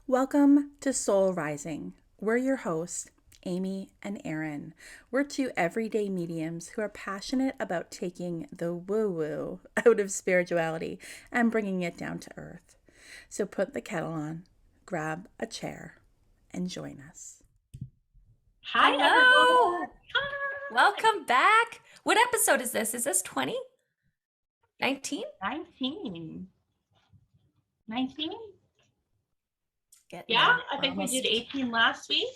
Welcome to Soul Rising. We're your hosts, Amy and Erin. We're two everyday mediums who are passionate about taking the woo-woo out of spirituality and bringing it down to earth. So put the kettle on, grab a chair, and join us. Hi, everyone. Hello. Welcome back. What episode is this? Is this 20? 19? 19. 19? Getting Yeah, there. I think we Almost. did 18 last week.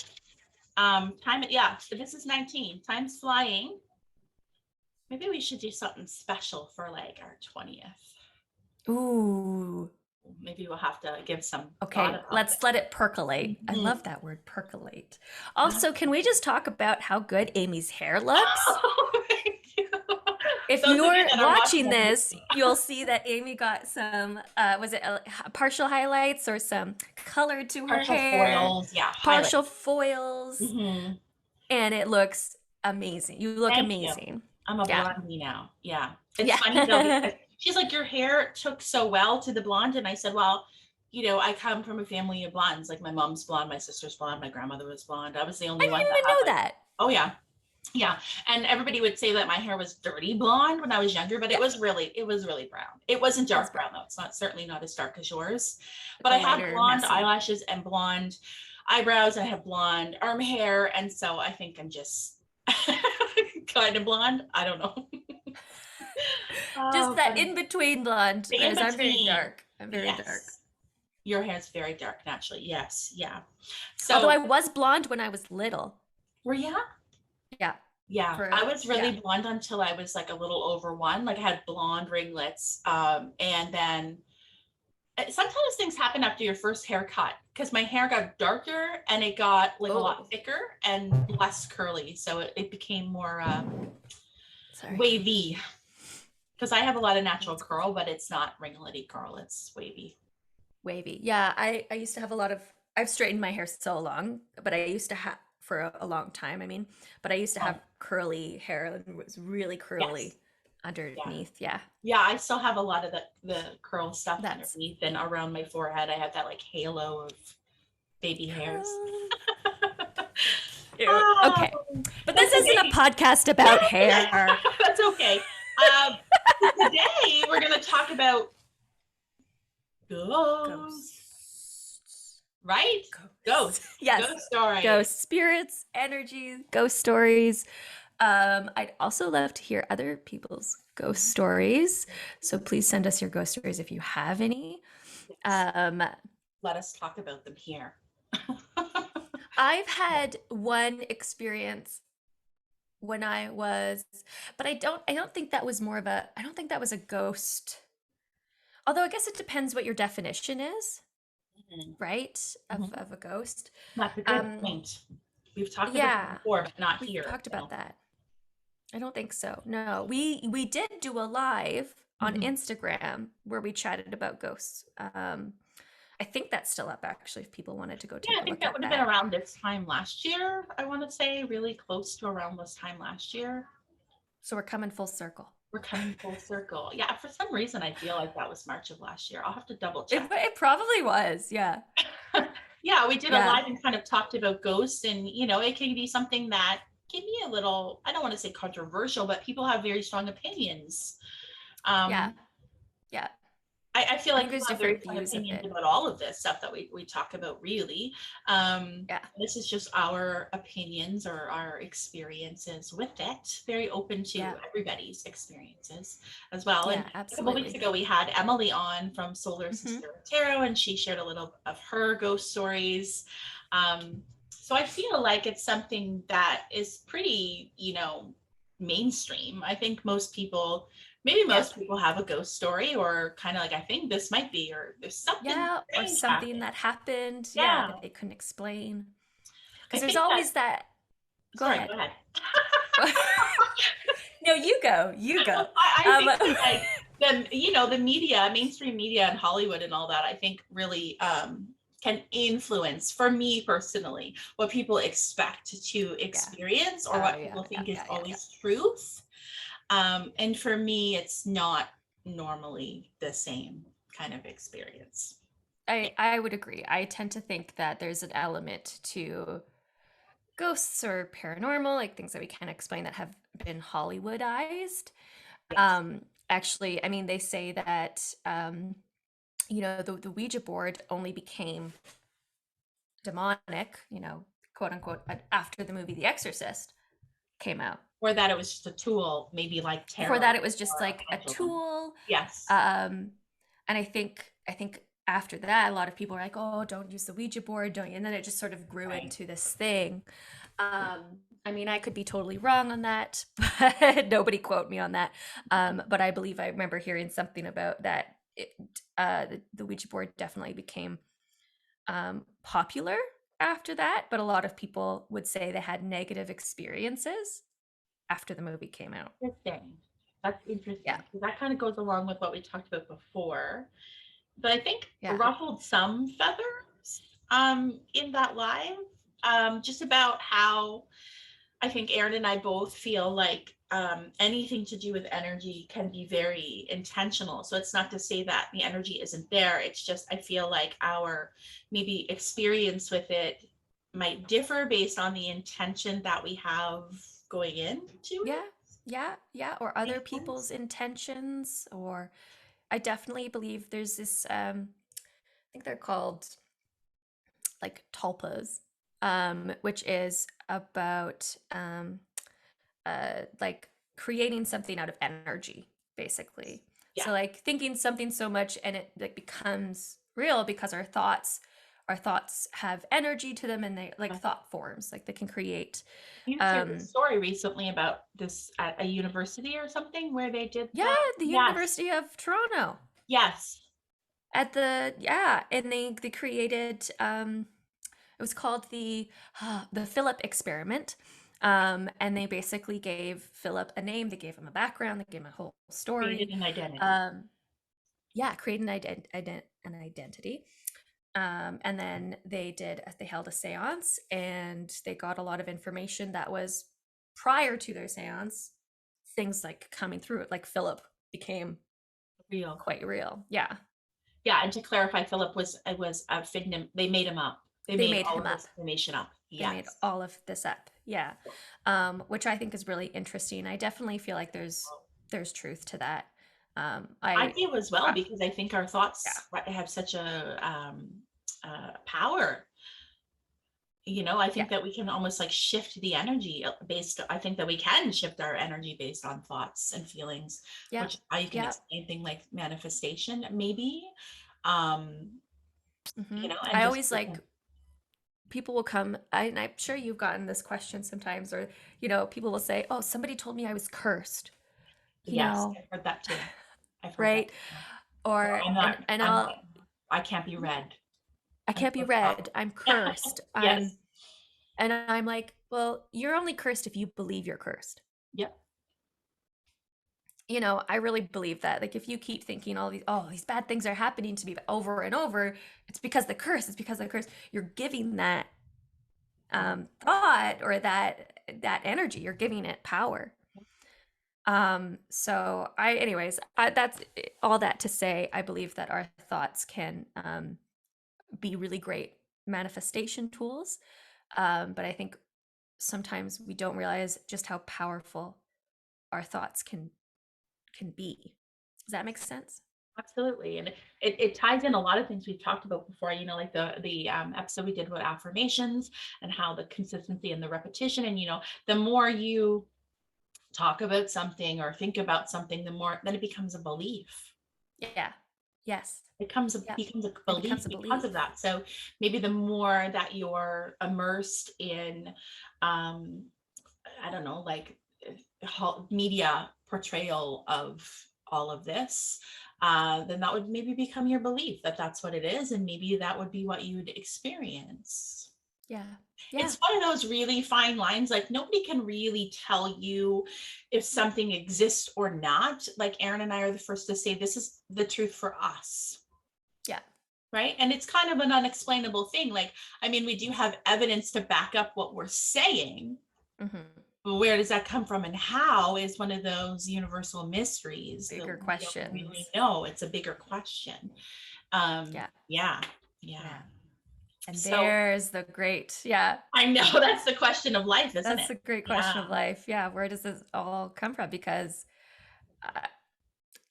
So this is 19. Time's flying. Maybe we should do something special for like our 20th. Ooh. Maybe we'll have to give some Okay, thought about let's it. let it percolate. I Mhm. love that word, percolate. Also, can we just talk about how good Amy's hair looks? Oh, thank you. If Those of you you're that are watching watching this, you'll see that Amy got some, was it partial highlights or some color to her partial hair? foils, yeah, Partial highlights. foils. Mhm. And it looks amazing. You look Thank you. amazing. I'm a Yeah. blondie now. Yeah. It's Yeah. funny though, because she's like, your hair took so well to the blonde. And I said, well, I come from a family of blondes. Like my mom's blonde, my sister's blonde, my grandmother was blonde. I was the I only one didn't that even had know like, that. oh yeah. Yeah. And everybody would say that my hair was dirty blonde when I was younger, but Yeah, it was really brown. It wasn't it was dark brown though. It's certainly not as dark as yours. But like I a have lighter, blonde messy. eyelashes and blonde eyebrows. And I have blonde arm hair. And so I think I'm just kind of blonde. I don't know. Just Oh, that funny. in between blonde, The in whereas I'm very between. dark. I'm very dark. Yes. Your hair's very dark naturally. Yes. Yeah. Although I So was blonde when I was little. were you? Yeah, Yeah. I was yeah. really blonde until I was like a little over one. Like I had blonde ringlets. And then sometimes things happen after your first haircut because my hair got darker and it got like a lot Oh, thicker and less curly. So it became more sorry. wavy because I have a lot of natural curl, but it's not ringlety curl. It's wavy. Wavy. Yeah, I used to have a lot of, I've straightened my hair so long, but I used to have, for a long time, I mean, but I used to Oh, have curly hair and it was really yes. curly Yeah. underneath. Yeah, Yeah, I still have a lot of the curl stuff that's underneath and around my forehead. I have that like halo of baby hairs. curl. Cute. Oh, Okay. But this that's isn't a okay. podcast about hair. That's okay. Um, Today we're gonna talk about ghosts, Ghosts. right? Ghosts, Yes. ghost stories. Ghost spirits, energies, ghost stories. I'd also love to hear other people's ghost stories. So please send us your ghost stories if you have any. Yes. Um, Let us talk about them here. I've had one experience when I was, but I don't think that was more of a, I don't think that was a ghost. Although I guess it depends what your definition is, Mhm. right? Of Mhm. of a ghost. That's a good Um, point. We've talked about it yeah, before, but not we've here. talked about So. that. I don't think so. No, we did do a live on Mhm. Instagram where we chatted about ghosts. I think that's still up actually if people wanted to go Yeah, take I a think look that at would have been that. around this time last year. I want to say really close to around this time last year. So we're coming full circle. We're coming full circle. Yeah, for some reason I feel like that was March of last year. I'll have to double It check. it probably was. Yeah. Yeah, we did a Yeah. live and kind of talked about ghosts, and it can be something that can be a little, I don't want to say controversial, but people have very strong opinions. Yeah. Um, Yeah. I feel I like think there's people have very different strong views of opinions it. about all of this stuff that we talk about, really. Yeah. This is just our opinions or our experiences with it. Very open to Yeah. everybody's experiences as well. And Yeah, a couple weeks absolutely. ago, we had Emily on from Solar Hmm. Sister Tarot, and she shared a little of her ghost stories. So I feel like it's something that is pretty, mainstream. I think maybe Yeah. most people have a ghost story or kind of like, I think this might be, or there's something Yeah, or strange something happened. that happened, yeah, Yeah. that they couldn't explain. I Because there's think that, always that. Go sorry, ahead. go ahead. No, you go. You go. I think that, Um, like the media, mainstream media and Hollywood and all that, I think really can influence, for me personally, what people expect to yeah. experience or Oh, what yeah, people yeah, think is yeah, yeah, yeah. always truth. And for me, it's not normally the same kind of experience. I would agree. I tend to think that there's an element to ghosts or paranormal, like things that we can't explain that have been Hollywoodized. Yes. Actually, I mean, they say that the Ouija board only became demonic, quote unquote, after the movie The Exorcist came out. Or that it was just a tool, maybe like Before tarot that, it was just or a like a pendulum. tool. Yes. And I think after that, a lot of people are like, "Oh, don't use the Ouija board, don't," and then it just sort of grew Right. into this thing. I mean, I could be totally wrong on that, but nobody quote me on that. But I believe I remember hearing something about that. The Ouija board definitely became popular after that, but a lot of people would say they had negative experiences after the movie came out. Interesting. That's interesting. Yeah. So that kind of goes along with what we talked about before. But I think Yeah. ruffled some feathers in that live, just about how I think Erin and I both feel like anything to do with energy can be very intentional. So it's not to say that the energy isn't there. It's just I feel like our maybe experience with it might differ based on the intention that we have going into it. Yeah. Or other Makes people's sense. intentions, or I definitely believe there's this, I think they're called like tulpas, which is about like creating something out of energy, basically. Yeah. So like thinking something so much and it like becomes real because our thoughts have energy to them, and they like thought forms, like they can create. You shared a story recently about this at a university or something where they did Yeah, that. the Yes. University of Toronto. Yes. And they created it was called the Philip experiment. And they basically gave Philip a name, they gave him a background, they gave him a whole Created story. an identity. Create an identity. And then they held a seance, and they got a lot of information that was prior to their seance, things like coming through it, like Philip became Real. quite real. Yeah. Yeah, and to clarify, Philip was a figment. They made him up. They made all him of up. this information up. They made Yes. all of this up. Yeah. Which I think is really interesting. I definitely feel like there's truth to that. I do as well, I because I think our thoughts have such a power. I think that we can almost like shift the energy based. I think that we can shift our energy based on thoughts and feelings, yeah. which you can explain thing like manifestation, maybe. And I always like people will come, and I'm sure you've gotten this question sometimes, or people will say, "Oh, somebody told me I was cursed." Yes, I've heard that too. I've heard right? that. Or I'm not. I can't be read. I can't be read. I'm cursed. Yes. And I'm like, well, you're only cursed if you believe you're cursed. Yep. I really believe that. Like, if you keep thinking these bad things are happening to me over and over, it's because the curse. It's because of the curse. You're giving that thought or that energy. You're giving it power. So that's all that to say. I believe that our thoughts can be really great manifestation tools, but I think sometimes we don't realize just how powerful our thoughts can be. Does that make sense? Absolutely. And it ties in a lot of things we've talked about before, like the episode we did with affirmations and how the consistency and the repetition, and the more you talk about something or think about something, the more then it becomes a belief. Yeah. Yes. It becomes a belief because of that. So maybe the more that you're immersed in I don't know, like media portrayal of all of this, then that would maybe become your belief that that's what it is, and maybe that would be what you would experience. Yeah. It's one of those really fine lines. Like, nobody can really tell you if something exists or not. Like, Erin and I are the first to say this is the truth for us. Yeah. Right. And it's kind of an unexplainable thing. Like, I mean, we do have evidence to back up what we're saying. Mm-hmm. But where does that come from and how is one of those universal mysteries. Bigger questions. We don't really know. It's a bigger question. Yeah. Yeah. And So there's the great, yeah, I know that's the question of life, isn't that's it? the great question Yeah. of life. Yeah, where does this all come from? Because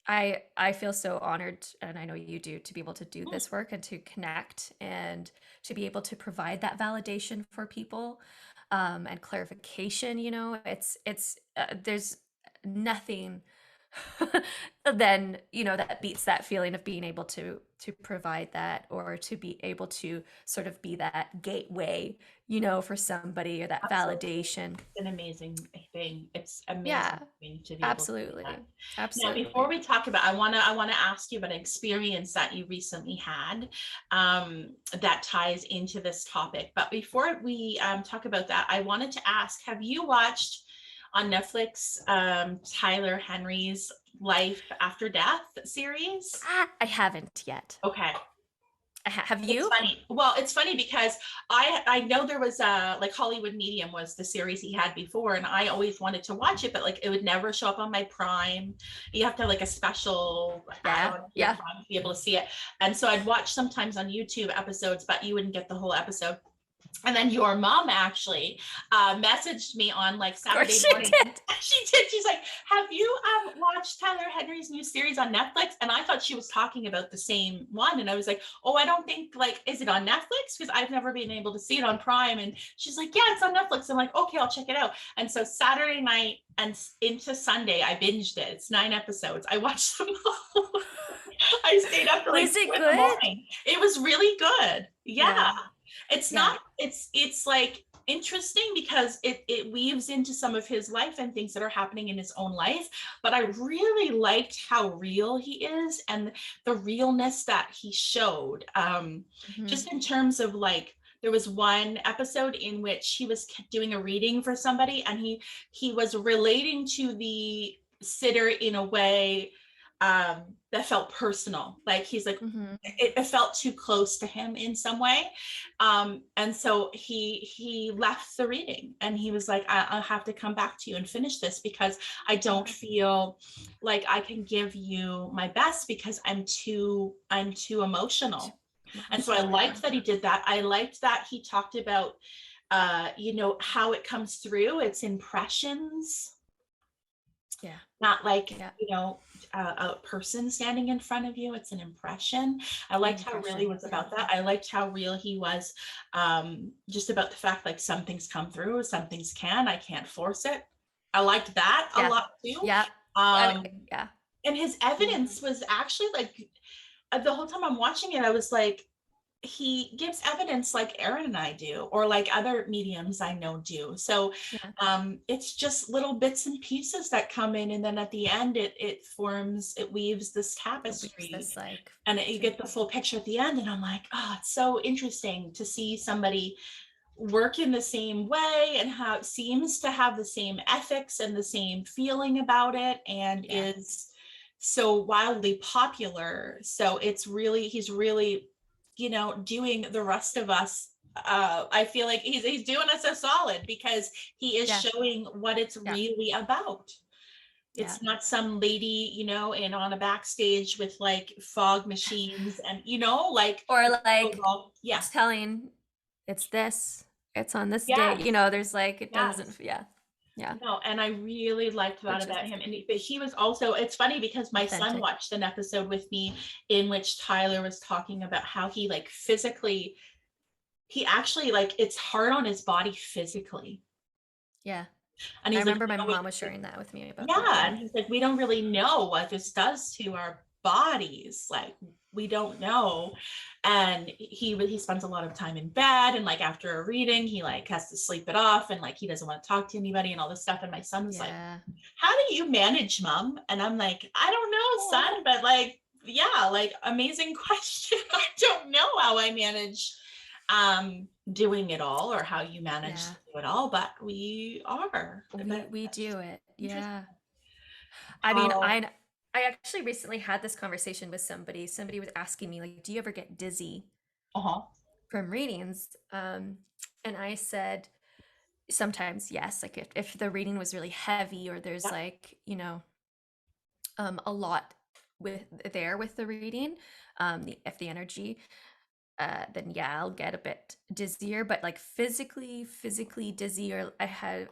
I feel so honored, and I know you do, to be able to do Mm, this work and to connect and to be able to provide that validation for people, and clarification. There's nothing then that beats that feeling of being able to provide that, or to be able to sort of be that gateway for somebody, or that absolutely. validation. It's an amazing thing. It's amazing Yeah, thing to be able to do that. absolutely, Now, before absolutely. we talk about, I wanna ask you about an experience that you recently had, that ties into this topic. But before we talk about that, I wanted to ask: have you watched on Netflix Tyler Henry's Life After Death series? I haven't yet. Okay. Have It's you? funny. Well, it's funny because I know there was like Hollywood Medium was the series he had before, and I always wanted to watch it, but like it would never show up on my Prime. You have to have like a special Yeah, add-on to your yeah. Prime to be able to see it. And so I'd watch sometimes on YouTube episodes, but you wouldn't get the whole episode. And then your mom actually messaged me on like Of course Saturday she morning. did. She did. She's like, "Have you watched Tyler Henry's new series on Netflix?" And I thought she was talking about the same one. And I was like, "Oh, I don't think like, is it on Netflix? Because I've never been able to see it on Prime." And she's like, "Yeah, it's on Netflix." I'm like, "Okay, I'll check it out." And so Saturday night and into Sunday, I binged it. It's 9 episodes. I watched them all. I stayed up till like Was 2 it in the good? morning. It was really good. Yeah. Yeah, It's yeah. not, it's like interesting because it weaves into some of his life and things that are happening in his own life. But I really liked how real he is and the realness that he showed. Hmm. Just in terms of like, there was one episode in which he was doing a reading for somebody, and he was relating to the sitter in a way that felt personal. Like he's like, Hmm. it felt too close to him in some way. And so he left the reading, and he was like, I'll have to come back to you and finish this because I don't feel like I can give you my best because I'm too emotional. And so I Emotional, yeah. liked that he did that. I liked that he talked about how it comes through. It's impressions, Yeah, not like yeah. a person standing in front of you. It's an impression. I An liked how real he impression, was yeah. about that. I liked how real he was, just about the fact like some things come through, some things I can't force it. I liked that a Yeah, lot too. yeah. um Yeah. and his Mhm. evidence was actually like, the whole time I'm watching it I was like, he gives evidence like Erin and I do, or like other mediums I know do. So Yeah. it's just little bits and pieces that come in, and then at the end, it weaves this It weaves tapestry, this like and you picture. get the full picture at the end. And I'm like, oh, it's so interesting to see somebody work in the same way and how it seems to have the same ethics and the same feeling about it, and Yeah. is so wildly popular. So he's really, doing the rest of us. I feel like he's doing us a solid because he is Yeah. showing what it's Yeah. really about. Yeah. It's not some lady, and on a backstage with like fog machines and, like, Or like yeah, telling it's this, it's on this day. yes, There's like it doesn't, yes. yeah. Yeah. No, and I really liked that Which is about him. But he was also, it's funny because my son authentic. watched an episode with me in which Tyler was talking about how he like physically, he actually like, it's hard on his body physically. Yeah. And I he's like, remember my mom was sharing that with me about that. yeah. Yeah. And he's like, we don't really know what this does to our bodies. Like, we don't know. And he spends a lot of time in bed, and like after a reading, he like has to sleep it off, and like he doesn't want to talk to anybody and all this stuff. And my son was like, Yeah. how do you manage, mom? And I'm like, I don't know, Oh. son, but like, yeah, like amazing question. I don't know how I manage doing it all, or how you manage Yeah. to do it all, but we are. We do it. Interesting. Yeah. I mean, How I actually recently had this conversation with somebody. Somebody was asking me, like, do you ever get dizzy uh-huh. from readings? And I said, sometimes yes. Like if the reading was really heavy, or there's Yeah. like, a lot with the reading, if the energy. then yeah, I'll get a bit dizzier, but like physically dizzy, or I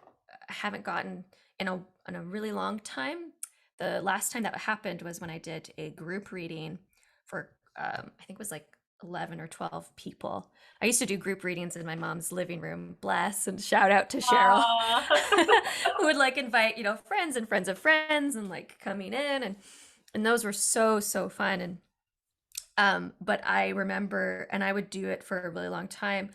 haven't gotten in a really long time. The last time that happened was when I did a group reading for I think it was like 11 or 12 people. I used to do group readings in my mom's living room. Bless, and shout out to Cheryl, Aw. who would like invite, friends and friends of friends and like coming in, and those were so fun. And but I remember, and I would do it for a really long time,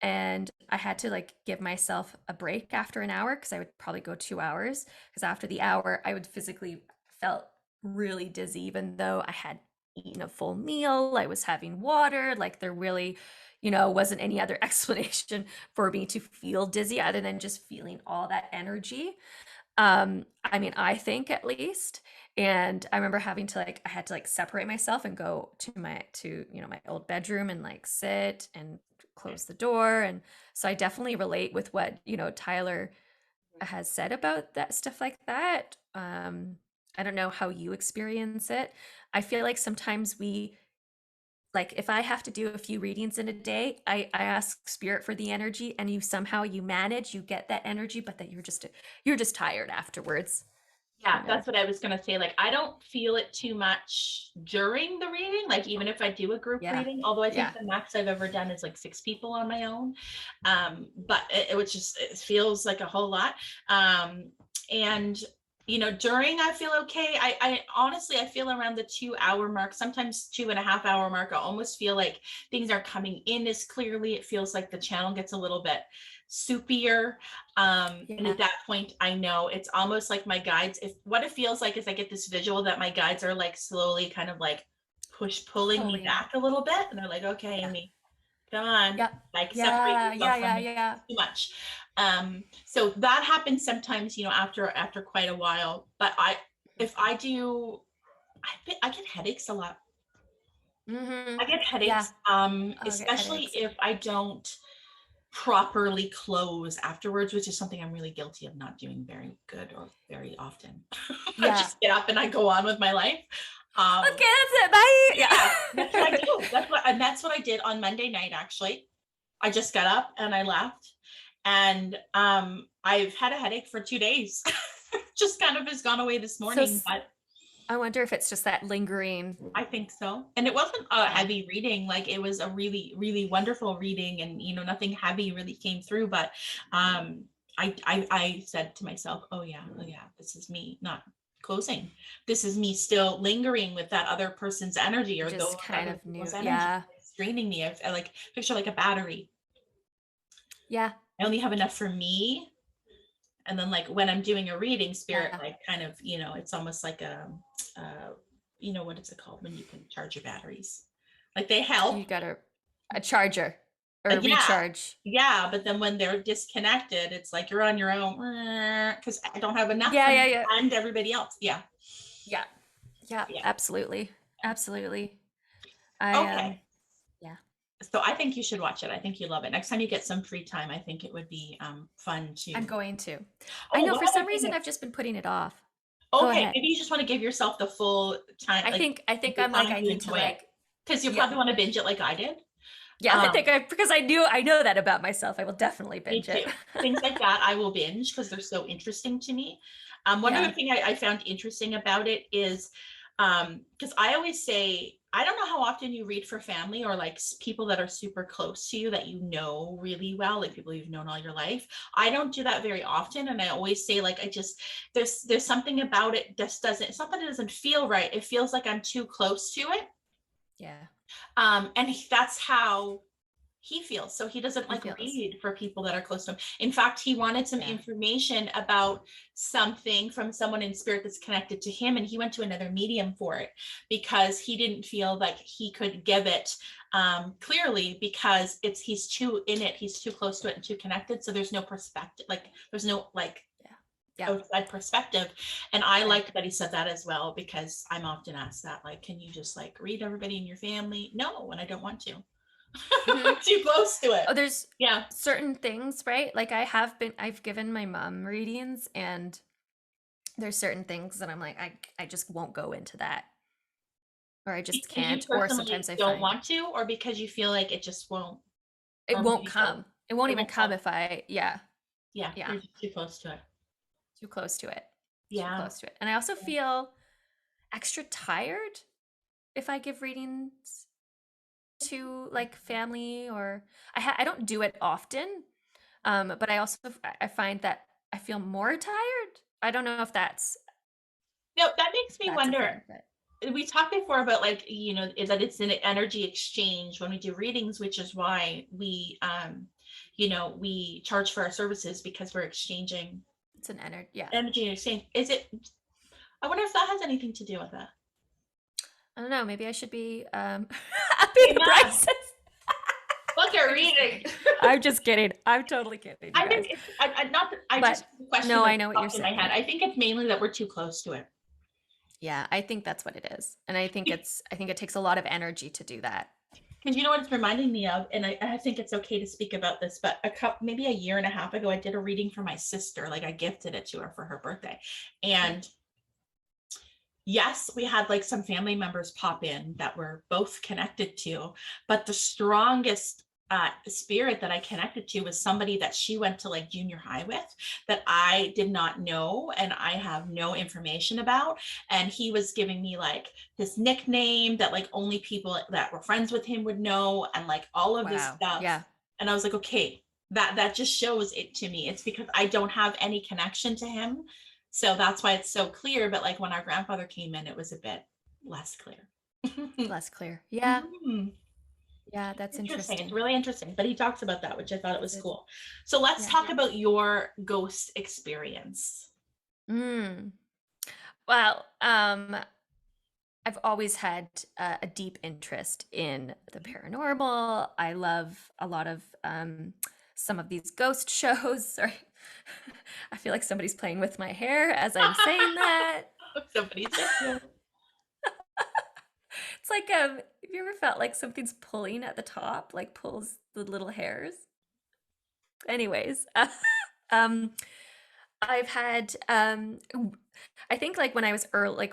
and I had to like give myself a break after an hour, because I would probably go 2 hours, because after the hour I would physically felt really dizzy, even though I had eaten a full meal, I was having water, like there really, wasn't any other explanation for me to feel dizzy other than just feeling all that energy. I mean, I think, at least. And I remember having to like, I had to like separate myself and go to my old bedroom and like sit and close the door. And so I definitely relate with what, Tyler has said about that stuff like that. I don't know how you experience it. I feel like sometimes like if I have to do a few readings in a day, I ask spirit for the energy, and you manage, you get that energy, but that you're just tired afterwards, Yeah, you know. that's what I was gonna say. Like, I don't feel it too much during the reading, like even if I do a group Yeah. reading, although I think Yeah. the max I've ever done is like 6 people on my own. But it feels like a whole lot. And during I feel okay. I honestly I feel around the 2 hour mark, sometimes 2.5 hour mark. I almost feel like things are coming in as clearly. It feels like the channel gets a little bit soupier. And Yeah. at that point, I know it's almost like my guides. If what it feels like is I get this visual that my guides are like slowly kind of like pulling me Pulling. back a little bit, and they're like, "Okay, Yeah. Amy, come on, Yeah. like separate Yeah. Yeah. yourself from Yeah. me. Yeah. Too much." So that happens sometimes, after quite a while. But if I do, I get headaches a lot. Mm-hmm. I get Yeah. headaches, I'll get especially headaches. if I don't properly close afterwards, which is something I'm really guilty of not doing very good or very often. I Yeah. just get up and I go on with my life. Okay, that's it. Bye. Yeah, that's what I Yeah. do. That's what I did on Monday night, actually. I just got up and I left. And I've had a headache for 2 days. Just kind of has gone away this So morning, but I wonder if it's just that lingering. I think so. And it wasn't a Yeah. heavy reading. Like, it was a really, really wonderful reading, and nothing heavy really came through. But I said to myself, oh yeah, this is me not closing. This is me still lingering with that other person's energy, or those Just kind other of people's new. energy. Yeah. It's draining me. I like picture like a battery. Yeah. I only have enough for me. And then, like, when I'm doing a reading, spirit, Yeah. like, kind of, it's almost like what is it called when you can charge your batteries? Like, they help. You got a charger or a Yeah, recharge. yeah. But then when they're disconnected, it's like you're on your own, because I don't have enough Yeah. for Yeah. me Yeah. and everybody else. Yeah, Yeah. Yeah. yeah. Absolutely. Absolutely. I Okay. Yeah. So I think you should watch it. I think you love it. Next time you get some free time, I think it would be fun I'm to. going to. I Oh, know one for other some thing. reason I've just been putting it off. Go Okay, ahead. maybe you just want to give yourself the full time, I like, think I take think your I'm like, time I to need to enjoy it, like, because you yeah. probably want to binge it like I did. Yeah, I think because I know that about myself. I will definitely Me binge too. it. Things like that I will binge because they're so interesting to me. One other Yeah. thing I found interesting about it is, because I always say, I don't know how often you read for family, or like people that are super close to you that you know really well, like people you've known all your life. I don't do that very often, and I always say, like, there's something about it just doesn't. It's not that it doesn't feel right. It feels like I'm too close to it. Yeah. And that's how he feels. So he doesn't He like feels. read for people that are close to him. In fact, he wanted some Yeah. information about something from someone in spirit that's connected to him, and he went to another medium for it because he didn't feel like he could give it clearly, because he's too in it, he's too close to it and too connected. So there's no perspective, like there's no like Yeah. Yeah. outside perspective. And I Right. liked that he said that as well, because I'm often asked that, like, can you just like read everybody in your family? No, when I don't want to. Mhm. Too close to it. Oh, there's Yeah. certain things, right? Like I've given my mom readings, and there's certain things that I'm like, I just won't go into that. or I just Because you can't, or personally sometimes I don't find want to, or because you feel like it just won't, it or won't maybe both. come. It won't It even won't come come. if I, yeah, Yeah, yeah, you're just too close to it. too close to it. Too Yeah. close to it. And I also feel extra tired if I give readings to like family, or I don't do it often. But I also I find that I feel more tired. I don't know if No, that makes me that's a wonder. thing, but We talked before about, like, that it's an energy exchange when we do readings, which is why we charge for our services, because we're exchanging it's an energy. Yeah. energy exchange. I wonder if that has anything to do with it. I don't know. Maybe I should be upping Hey, the Mom, prices. look at I'm just reading. kidding. I'm just kidding. I'm totally kidding, you I think guys. it's not that I But just the question no, that I know what you're popped in my head. saying. I think it's mainly that we're too close to it. Yeah, I think that's what it is. And I think it takes a lot of energy to do that. Because you know what it's reminding me of, and I think it's okay to speak about this, but maybe a year and a half ago, I did a reading for my sister. Like, I gifted it to her for her birthday. And yes, we had like some family members pop in that we're both connected to, but the strongest spirit that I connected to was somebody that she went to like junior high with, that I did not know and I have no information about. And he was giving me like this nickname that like only people that were friends with him would know, and like all of this Wow. stuff. Yeah. And I was like, okay, that just shows it to me. It's because I don't have any connection to him. So that's why it's so clear. But like when our grandfather came in, it was a bit less clear. Less clear. Yeah. Mhm. Yeah, that's Interesting. It's interesting. really interesting. But he talks about that, which I thought it was It is. cool. So let's Yeah. talk about your ghost experience. Mm. Well, I've always had a deep interest in the paranormal. I love a lot of some of these ghost shows. Sorry. I feel like somebody's playing with my hair as I'm saying that. Somebody said, It's like have you ever felt like something's pulling at the top, like pulls the little hairs? Anyways, um I've had I think like when I was early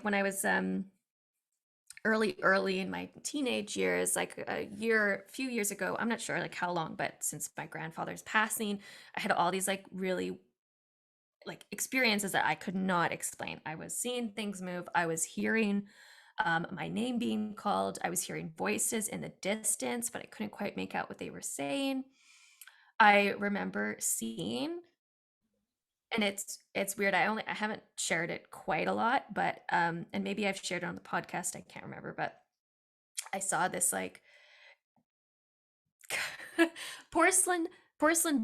in my teenage years, like a few years ago, I'm not sure like how long, but since my grandfather's passing, I had all these like really like experiences that I could not explain. I was seeing things move. I was hearing my name being called. I was hearing voices in the distance, but I couldn't quite make out what they were saying. I remember seeing, and it's weird. I haven't shared it quite a lot, but and maybe I've shared it on the podcast. I can't remember, but I saw this like porcelain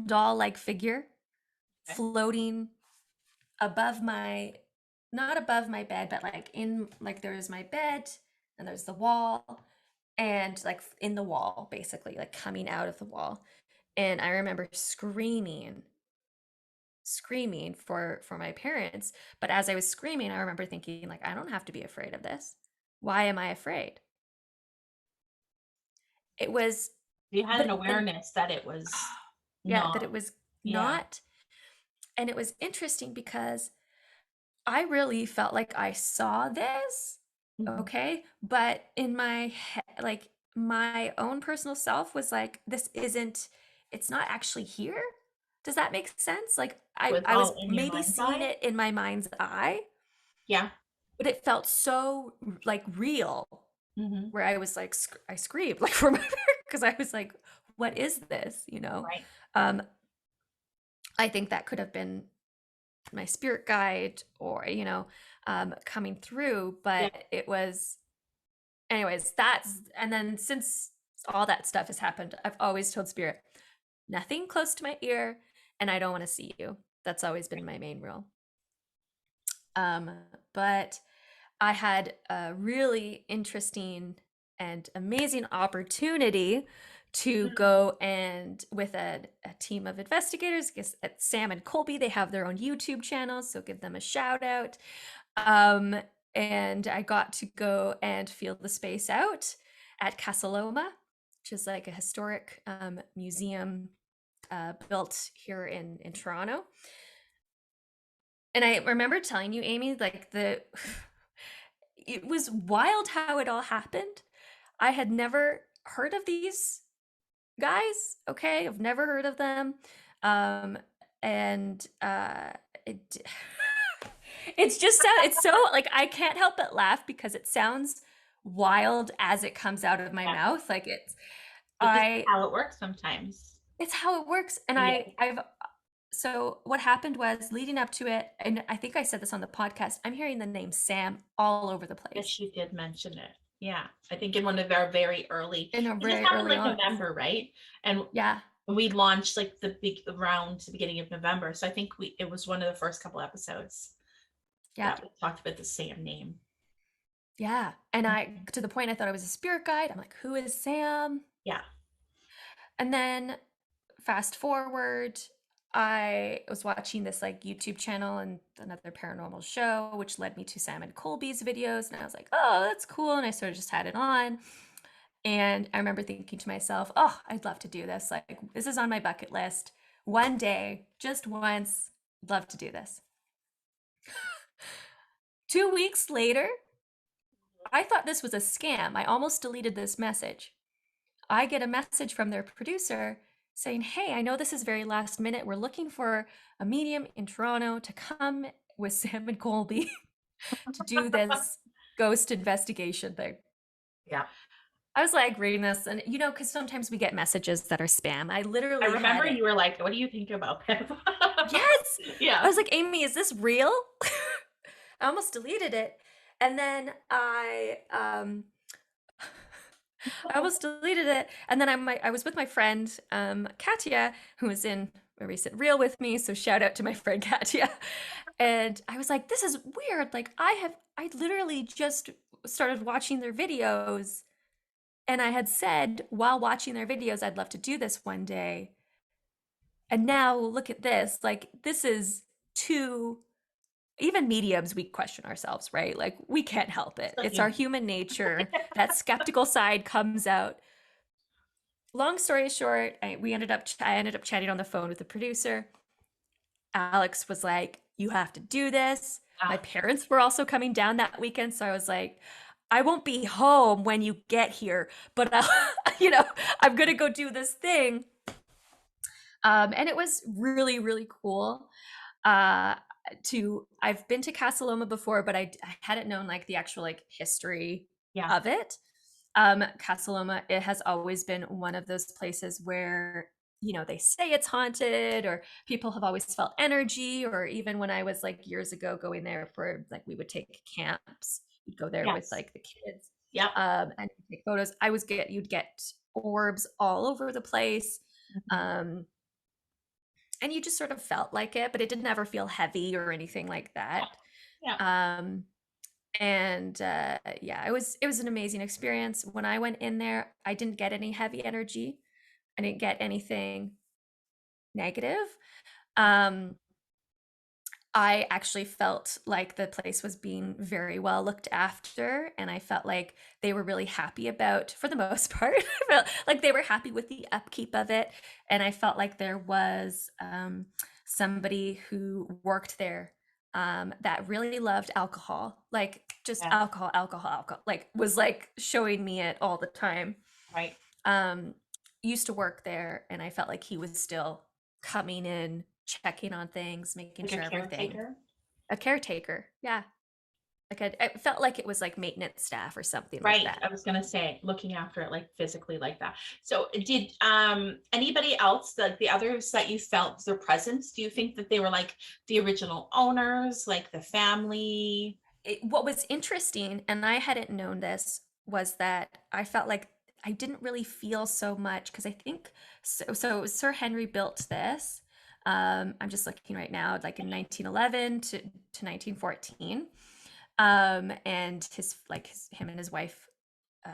doll like figure okay. floating above my not above my bed, but like in like there's my bed and there's the wall, and like in the wall basically, like coming out of the wall. And I remember screaming for my parents, but as I was screaming I remember thinking like, I don't have to be afraid of this. Why am I afraid? It was You had an but then awareness that it was yeah, that not. it was Yeah. not. And it was interesting because I really felt like I saw this, Mhm. okay? But in my head, like my own personal self was like, it's not actually here. Does that make sense? Like It was I was all in your maybe mind's seeing eye. it in my mind's eye, Yeah. but it felt so like real, Hmm. where I was like, I screamed like for my because I was like, what is this? Right. Um, I think that could have been my spirit guide, or coming through, Yeah. but it was anyways. That's and then since all that stuff has happened, I've always told spirit, nothing close to my ear, and I don't want to see you. That's always been my main rule. um but I had a really interesting and amazing opportunity to go and with a team of investigators. I guess at Sam and Colby, they have their own YouTube channels, so give them a shout out. Um, and I got to go and feel the space out at Casaloma, which is like a historic museum built here in Toronto. And I remember telling you, Amy, like it was wild how it all happened. I had never heard of these guys. Okay, I've never heard of them. Um, and it it's just it's so like I can't help but laugh because it sounds wild as it comes out of my Yeah. mouth. Like it's But this is I how it works sometimes. it's how it works. And Yeah. I've so what happened was leading up to it, and I think I said this on the podcast, I'm hearing the name Sam all over the place. Yes, you did mention it. Yeah. I think in one of our very early, In a this very happened early like on. November, right? And Yeah. we launched like around the beginning of November. So I think it was one of the first couple episodes Yeah. that we talked about the Sam name. Yeah. And to the point I thought I was a spirit guide. I'm like, who is Sam? Yeah. And then fast forward, I was watching this like YouTube channel and another paranormal show, which led me to Sam and Colby's videos. And I was like, oh, that's cool. And I sort of just had it on. And I remember thinking to myself, oh, I'd love to do this. Like, this is on my bucket list. One day, just once, I'd love to do this. 2 weeks later, I thought this was a scam. I almost deleted this message. I get a message from their producer saying, hey, I know this is very last minute. We're looking for a medium in Toronto to come with Sam and Colby to do this ghost investigation thing. Yeah. I was like reading this, and because sometimes we get messages that are spam. I remember you were like, what do you think about this? Yes. Yeah. I was like, Amy, is this real? I almost deleted it. And then I almost deleted it. And then I was with my friend, Katya, who was in a recent reel with me. So shout out to my friend Katya. And I was like, this is weird. Like I literally just started watching their videos. And I had said while watching their videos, I'd love to do this one day. And now look at this. Like this is even mediums, we question ourselves, right? Like we can't help it. It's our human nature. That skeptical side comes out. Long story short, I ended up chatting on the phone with the producer. Alex was like, you have to do this. My parents were also coming down that weekend. So I was like, I won't be home when you get here, but I'm going to go do this thing. And it was really, really cool. I've been to Casa Loma before, but I hadn't known like the actual like history of it. Casa Loma, it has always been one of those places where they say it's haunted, or people have always felt energy, or even when I was like years ago going there for like we would take camps, you'd go there with like the kids, and take photos. You'd get orbs all over the place. And you just sort of felt like it, but it didn't ever feel heavy or anything like that. It was an amazing experience. When I went in there, I didn't get any heavy energy. I didn't get anything negative. I actually felt like the place was being very well looked after, and I felt like they were really happy about, for the most part, I felt like they were happy with the upkeep of it. And I felt like there was somebody who worked there that really loved alcohol, like just alcohol, like was like showing me it all the time. Right. Used to work there, and I felt like he was still coming in, checking on things, making sure everything. A caretaker, yeah. Like I felt like it was like maintenance staff or something like that. I was gonna say, looking after it like physically like that. So did anybody else, like the others that you felt their presence, do you think that they were like the original owners, like the family? What was interesting, and I hadn't known this, was that I felt like I didn't really feel so much, because I think so Sir Henry built this. I'm just looking right now, like in 1911 to 1914. And him and his wife,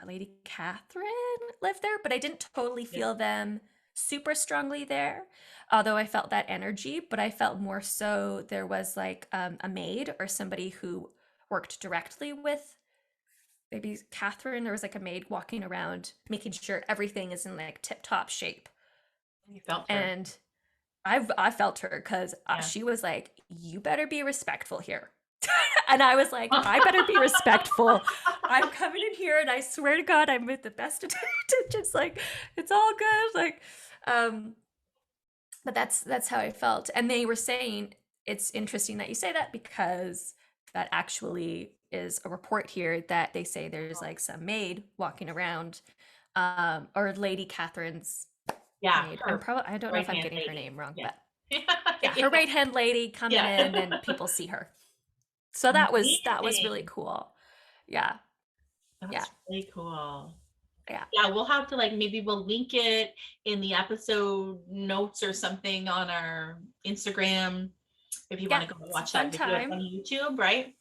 Lady Catherine, lived there, but I didn't totally feel them super strongly there, although I felt that energy. But I felt more so there was like a maid or somebody who worked directly with maybe Catherine. There was like a maid walking around making sure everything is in like tip-top shape. You felt her. And I felt her, because she was like, you better be respectful here. And I was like, I better be respectful. I'm coming in here and I swear to God, I'm with the best intentions. Like, it's all good. Like, um, but that's how I felt. And they were saying it's interesting that you say that because that actually is a report here that they say there's like some maid walking around, or Lady Catherine's Yeah, maid. her I don't know if I'm right-hand getting her lady. name wrong, Yeah. but yeah, her right hand lady coming Yeah. in and people see her. So that was really Amazing. cool. Yeah. Yeah. That's really cool. Yeah. Yeah, we'll have to like maybe we'll link it in the episode notes or something on our Instagram if you want Yeah. to go It's a watch fun that video. It's on time. YouTube, right?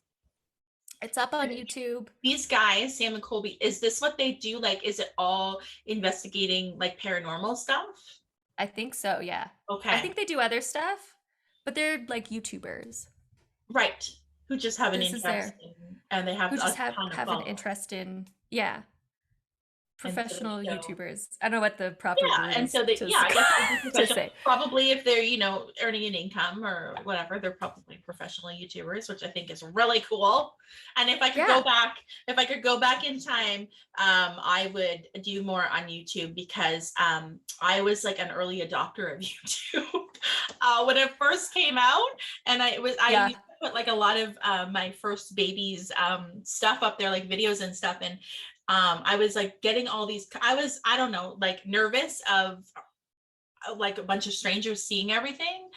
It's up on YouTube. These guys, Sam and Colby, is this what they do? Like, is it all investigating like paranormal stuff? I think so, yeah. I Okay, think they do other stuff, but they're like YouTubers. right. Who just have an This is interest their in, and they have who just a ton of have an followers. interest in, yeah, And so they professional show. YouTubers. I don't know what the proper Yeah, word and is so they, to yeah, I guess it would be to professional. say. Probably if they're, earning an income or whatever, they're probably professional YouTubers, which I think is really cool. And if I could Yeah. go back in time, I would do more on YouTube because I was like an early adopter of YouTube when it first came out, and I Yeah. used to put like a lot of my first baby's stuff up there, like videos and stuff, and I was like getting all these, I don't know, like nervous of like a bunch of strangers seeing everything.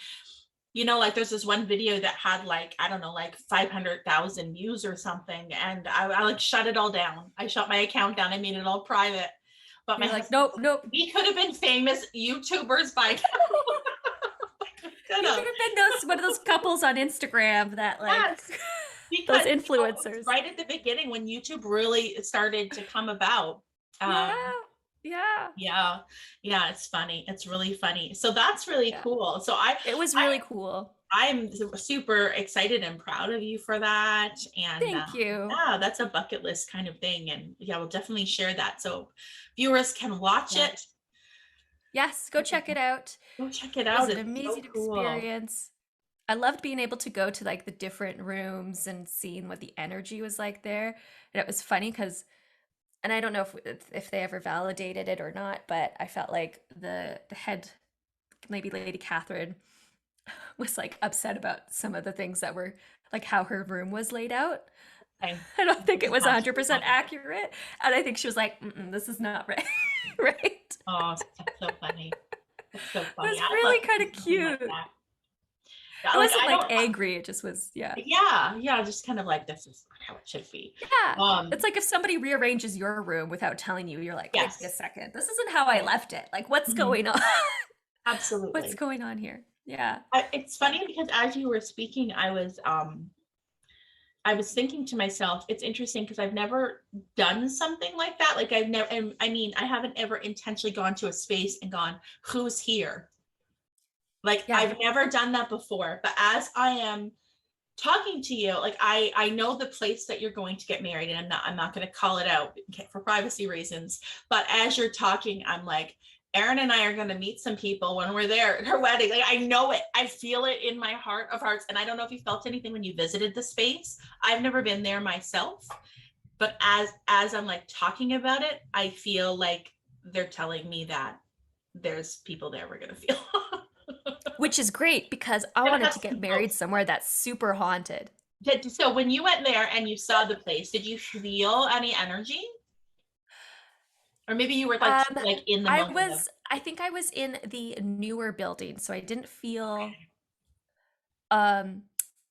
Like there's this one video that had like, I don't know, like 500,000 views or something. And I like shut it all down. I shut my account down. I made it all private. But You're my like, husband, nope. we could have been famous YouTubers by You could have been one of those couples on Instagram that like Yes, those because influencers. right at the beginning when YouTube really started to come about. Yeah. Yeah, it's funny. It's really funny. So that's really Yeah. cool. So It was really cool. I'm super excited and proud of you for that. And Thank you. yeah, that's a bucket list kind of thing. And yeah, we'll definitely share that so viewers can watch it. Yes, go check it out. Go check it It was out. an It's amazing so cool. experience. I loved being able to go to like the different rooms and seeing what the energy was like there. And it was funny because, and I don't know if they ever validated it or not, but I felt like the head, maybe Lady Catherine, was like upset about some of the things that were like how her room was laid out. Okay. I don't think it was 100% accurate, and I think she was like, "This is not right." Right? Oh, that's so funny. That's so funny. It was really kind of cute. Like it wasn't like angry. It just was, yeah. Yeah, just kind of like this is how it should be. Yeah, it's like if somebody rearranges your room without telling you, you're like, wait a second, this isn't how I left it. Like, what's going on? Absolutely. What's going on here? Yeah. It's funny because as you were speaking, I was thinking to myself, it's interesting because I've never done something like that. Like I haven't ever intentionally gone to a space and gone, who's here? Like I've never done that before, but as I am talking to you, like I know the place that you're going to get married, and I'm not going to call it out for privacy reasons, but as you're talking, I'm like, Erin and I are going to meet some people when we're there at her wedding. Like I know it. I feel it in my heart of hearts. And I don't know if you felt anything when you visited the space. I've never been there myself, but as I'm like talking about it, I feel like they're telling me that there's people there we're going to feel. Which is great because I wanted to get married somewhere that's super haunted. So when you went there and you saw the place, did you feel any energy? Or maybe you were like in the moment. I think I was in the newer building, so I didn't feel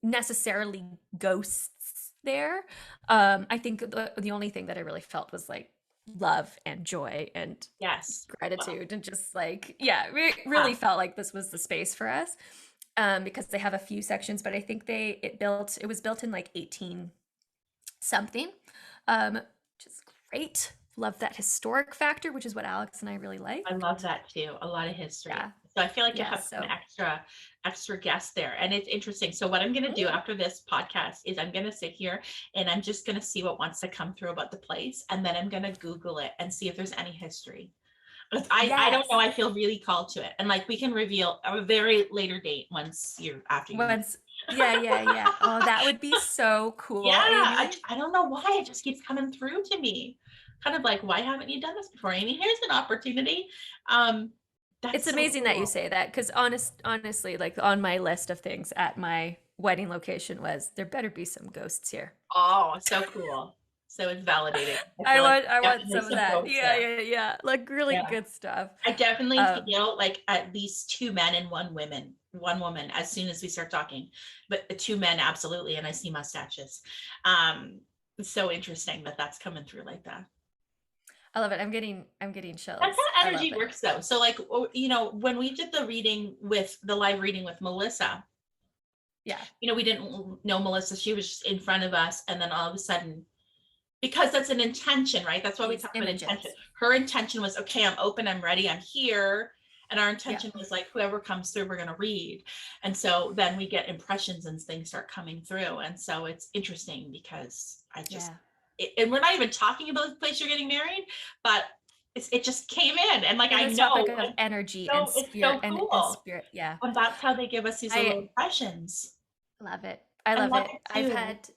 necessarily ghosts there. I think the only thing that I really felt was like love and joy and gratitude and just like, really felt like this was the space for us. Because they have a few sections, but I think it was built in like 18 something, which is great. Love that historic factor, which is what Alex and I really like. I love that too. A lot of history. Yeah. So I feel like you have some extra guests there, and it's interesting. So what I'm going to do after this podcast is I'm going to sit here and I'm just going to see what wants to come through about the place, and then I'm going to Google it and see if there's any history. I don't know. I feel really called to it, and like we can reveal a very later date once. Yeah. Oh, that would be so Yeah, cool, Amy. I don't know why it just keeps coming through to me. Kind of like, why haven't you done this before, Amy? Here's an opportunity. Um, It's that's so amazing that you cool. say that because honestly, like on my list of things at my wedding location was there better be some ghosts here. Oh, so cool. So it's validating. I feel like I want definitely some of some that. ghosts there. Yeah. Like really Yeah. good stuff. I definitely Um, feel like at least two men and one woman as soon as we start talking, but the two men absolutely, and I see mustaches. It's so interesting that that's coming through like that. I love it. I'm getting That's chills. how I love energy it. works though. So like, when we did the reading with the live reading with Melissa, Yeah. we didn't know Melissa. She was just in front of us. And then all of a sudden, because that's an intention, right? That's why we These talk about intention. images. Her intention was, okay, I'm open, I'm ready, I'm here. And our Yeah. intention was like, whoever comes through, we're going to read. And so then we get impressions and things start coming through. And so it's interesting because Yeah. and we're not even talking about the place you're getting married, but it just came in. And like, In I this topic know, of energy and so it's so spirit and cool. spirit. Yeah. And that's how they give us these little I impressions. love it. I I love love it. it I've too. had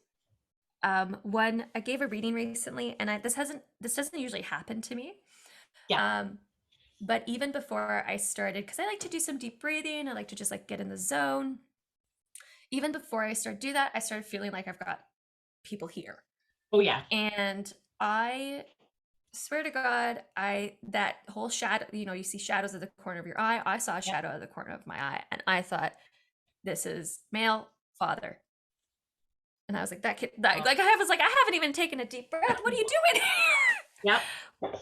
one I gave a reading recently and this doesn't usually happen to me. Yeah. Um but even before I started cuz I like to do some deep breathing, I like to just like get in the zone. Even before I started do that, I started feeling like I've got people here. Oh, yeah. And I swear to God, that whole shadow, you see shadows at the corner of your eye. I saw a Yep. shadow at the corner of my eye and I thought this is male father. And I was like, that kid, like I was like, I haven't even taken a deep breath. What are you doing here? Yep.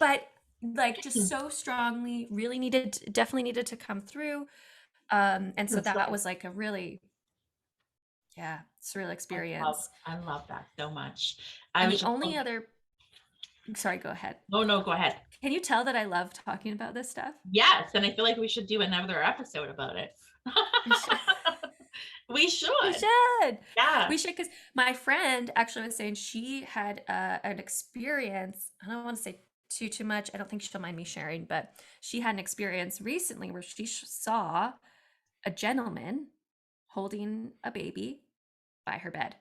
But like just so strongly, definitely needed to come through. And so That's that right. was like a really, yeah, surreal experience. I love that so much. I And was the just, only other, sorry, go ahead. no, go ahead. Can you tell that I love talking about this stuff? Yes, and I feel like we should do another episode about it. We should. We We should. should. Yeah. We should, because my friend actually was saying she had an experience. I don't want to say too much. I don't think she'll mind me sharing, but she had an experience recently where she saw a gentleman holding a baby by her bed.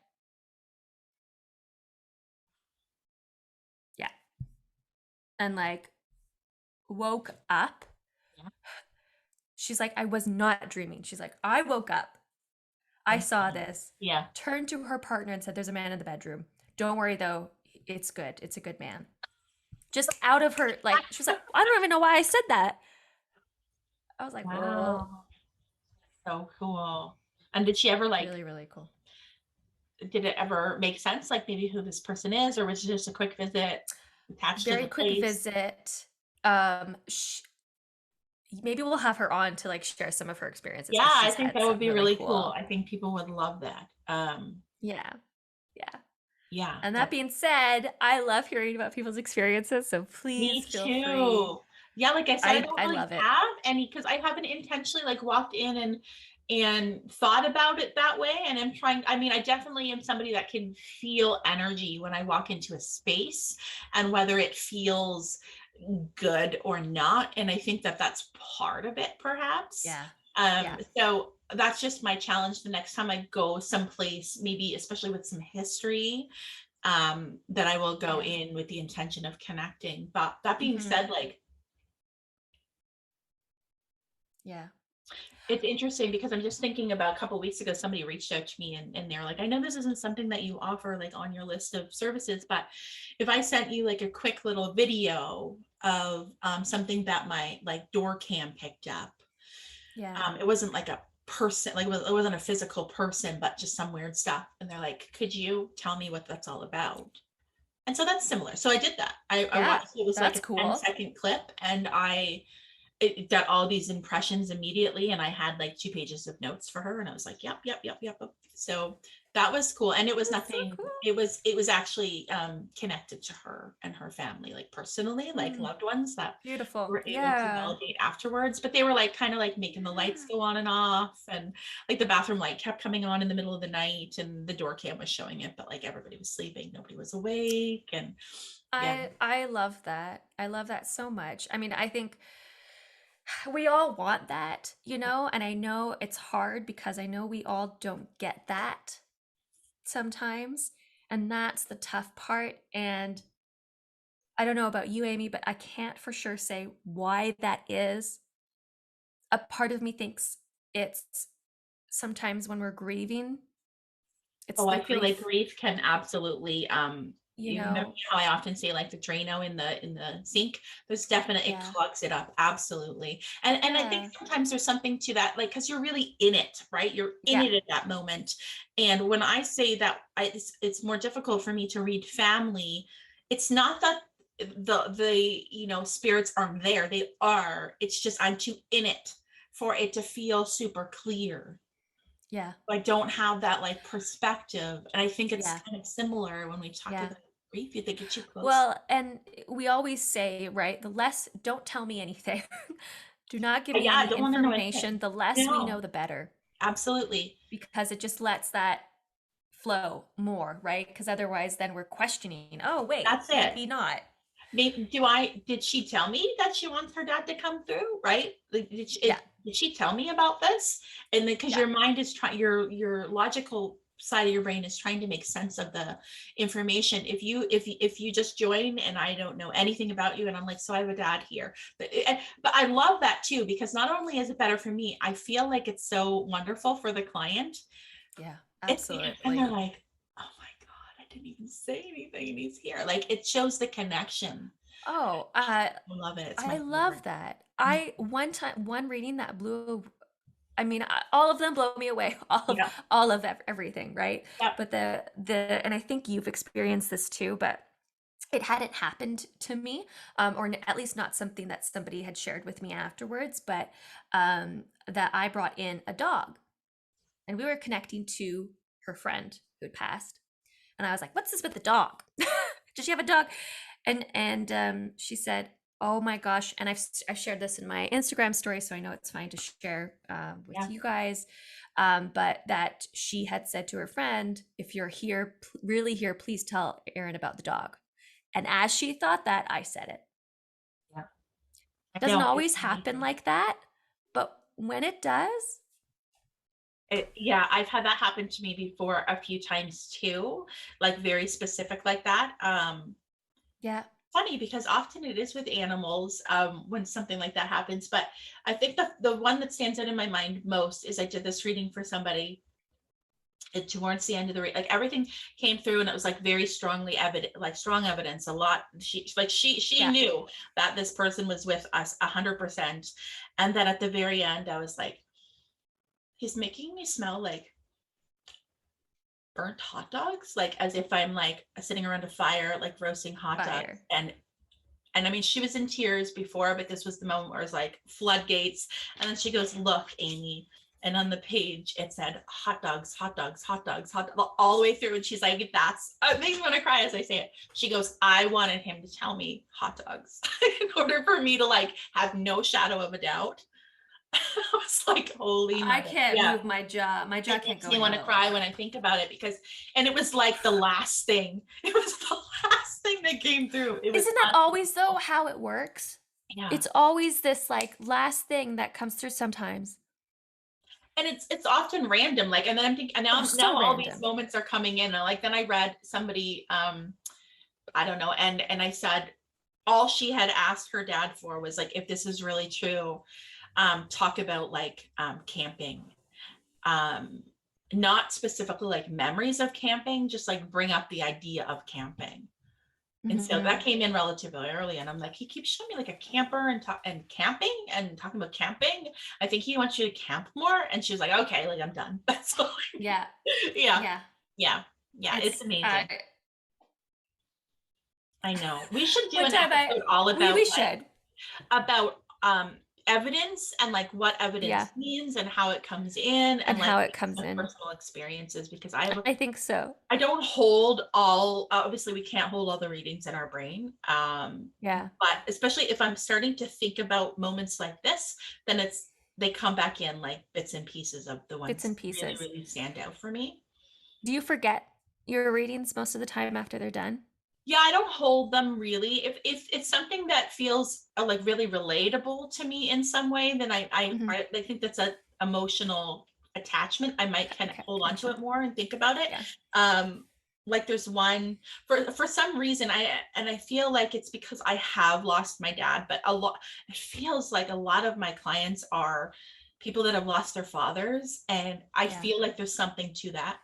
Yeah. And like woke up. Yeah. She's like, I was not dreaming. She's like, I woke up. I saw this. Yeah. Turned to her partner and said, there's a man in the bedroom. Don't worry though. It's good. It's a good man. Just out of her, like, she was like, I don't even know why I said that. I was like, whoa. Wow. So cool. And did she ever Really, really cool. did it ever make sense? Like maybe who this person is, or was it just a quick visit attached to Very the quick place? visit. Maybe we'll have her on to like share some of her experiences. Yeah, I She's think had that would some be really cool. cool. I think people would love that. Yeah. Yeah. And that being said, I love hearing about people's experiences. So please feel free. Yeah, like I said, I don't really love it. have any because I haven't intentionally like walked in and thought about it that way. And I'm trying, I mean, I definitely am somebody that can feel energy when I walk into a space and whether it feels good or not. And I think that that's part of it, perhaps. Yeah. So that's just my challenge the next time I go someplace, maybe especially with some history, that I will go in with the intention of connecting. But that being said, like, yeah, it's interesting because I'm just thinking about a couple of weeks ago, somebody reached out to me and they're like, I know this isn't something that you offer like on your list of services, but if I sent you like a quick little video of something that my like door cam picked up, it wasn't like a person, like it wasn't a physical person, but just some weird stuff. And they're like, could you tell me what that's all about? And so that's similar. So I did that. I watched, it was like a cool. 10-second clip and it got all these impressions immediately. And I had like 2 pages of notes for her. And I was like, yep. So that was cool. And it was nothing, so cool. It was actually connected to her and her family, like personally, like loved ones that beautiful were able to validate afterwards. But they were like kind of like making the lights go on and off. And like the bathroom light kept coming on in the middle of the night and the door cam was showing it, but like everybody was sleeping, nobody was awake. And I love that. I love that so much. I mean, I think we all want that, you know, and I know it's hard because I know we all don't get that sometimes, and that's the tough part. And I don't know about you, Amy, but I can't for sure say why that is. A part of me thinks it's sometimes when we're grieving, it's Oh, the I feel like grief, grief can absolutely, you you remember know. how I often say like the Drano in the sink? There's definitely, it Yeah. clogs it up. Absolutely. And I think Yeah. sometimes there's something to that, like, because you're really in it, right? You're in Yeah. it at that moment. And when I say that it's more difficult for me to read family, it's not that the spirits aren't there. They are. It's just I'm too in it for it to feel super clear. Yeah. I don't have that like perspective. And I think it's Yeah. kind of similar when we talk Yeah. about grief. You think it's too close. Well, and we always say, right, the less, don't tell me anything. Do not give me Yeah, I any don't want to know information. anything. The less we No, know, the better, absolutely. because it just lets that flow more, right? Because otherwise, then we're questioning, oh, wait, That's it. maybe not. Maybe did she tell me that she wants her dad to come through? Right? Like, Yeah. did she tell me about this? And then because Yeah. your mind is trying, your logical side of your brain is trying to make sense of the information. If you just join and I don't know anything about you and I'm like, so I have a dad here. But I love that too, because not only is it better for me, I feel like it's so wonderful for the client. Yeah. It's and they're Absolutely. like, oh my God, I didn't even say anything and he's here. Like it shows the connection. Oh, I love it. It's I my love favorite. that. Mm. I one time one reading that blew, I mean, all of them blow me away. Yeah. All of everything, right? Yep. But and I think you've experienced this too, but it hadn't happened to me, or at least not something that somebody had shared with me afterwards. But that I brought in a dog, and we were connecting to her friend who had passed, and I was like, "What's this with the dog? Does she have a dog?" And she said, "Oh my gosh!" And I've shared this in my Instagram story, so I know it's fine to share with Yeah. you guys. But that she had said to her friend, "If you're here, really here, please tell Erin about the dog." And as she thought that, I said it. Yeah. I Doesn't know. It's always happen amazing. like that, but when it does, Yeah, I've had that happen to me before a few times too, like very specific like that. yeah, Funny because often it is with animals when something like that happens. But I think the one that stands out in my mind most is I did this reading for somebody towards the end of the like everything came through and it was like very strongly evident, like strong evidence. A lot she yeah, knew that this person was with us 100%. And then at the very end I was like, he's making me smell like burnt hot dogs, like as if I'm like sitting around a fire like roasting hot dogs. fire. And I mean, she was in tears before, but this was the moment where it was like floodgates. And then she goes, look, Amy. And on the page, it said hot dogs, hot dogs, hot dogs, hot dogs, all the way through. And she's like, that's, it makes me want to cry as I say it. She goes, I wanted him to tell me hot dogs in order for me to like have no shadow of a doubt. I was like, holy I mother. can't Yeah. move my jaw. My jaw It can't makes go me any want to cry lower. when I think about it because, and it was like the last thing. It was the last thing that came through. It was Isn't that always though how it works? yeah. It's always this like last thing that comes through sometimes. And it's often random. Like, and then I'm thinking, and Oh, now so all these random. moments are coming in. And like, then I read somebody, I don't know, and I said, all she had asked her dad for was like, if this is really true, talk about like camping. Um, not specifically like memories of camping, just like bring up the idea of camping. And so Hmm. that came in relatively early, and I'm like, he keeps showing me like a camper and camping and talking about camping. I think he wants you to camp more. And she was like, okay, like I'm done. That's all. Yeah, Yeah, yeah. yeah, yeah. It's It's amazing. I know. We should do one an time episode all we about like should. about evidence and like what Yeah, evidence means and how it comes in and and like how it comes the in. personal experiences because I have I think so. I don't hold all, obviously we can't hold all the readings in our brain. Yeah. But especially if I'm starting to think about moments like this, then they come back in like bits and pieces of the Bits ones and that really, pieces. really stand out for me. Do you forget your readings most of the time after they're done? Yeah, I don't hold them really. If it's something that feels like really relatable to me in some way, then I think that's a emotional attachment. I might kind of Okay, hold on to gotcha. it more and think about it. Yeah. Like there's one for some reason I feel like it's because I have lost my dad, but it feels like a lot of my clients are people that have lost their fathers, and I Yeah. feel like there's something to that.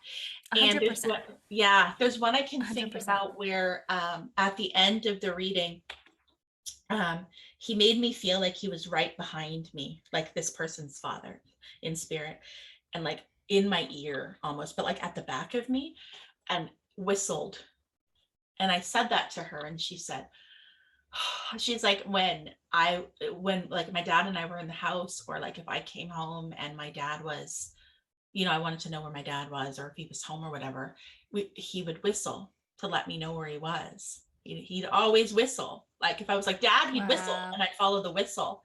And 100%. there's one I can think 100%. about where at the end of the reading, he made me feel like he was right behind me, like this person's father in spirit, and like in my ear almost, but like at the back of me, and whistled. And I said that to her, and she said, she's like, when like my dad and I were in the house, or like if I came home and my dad was, I wanted to know where my dad was or if he was home or whatever, he would whistle to let me know where he was. He'd always whistle. Like if I was like, Dad, he'd whistle, Wow. and I'd follow the whistle.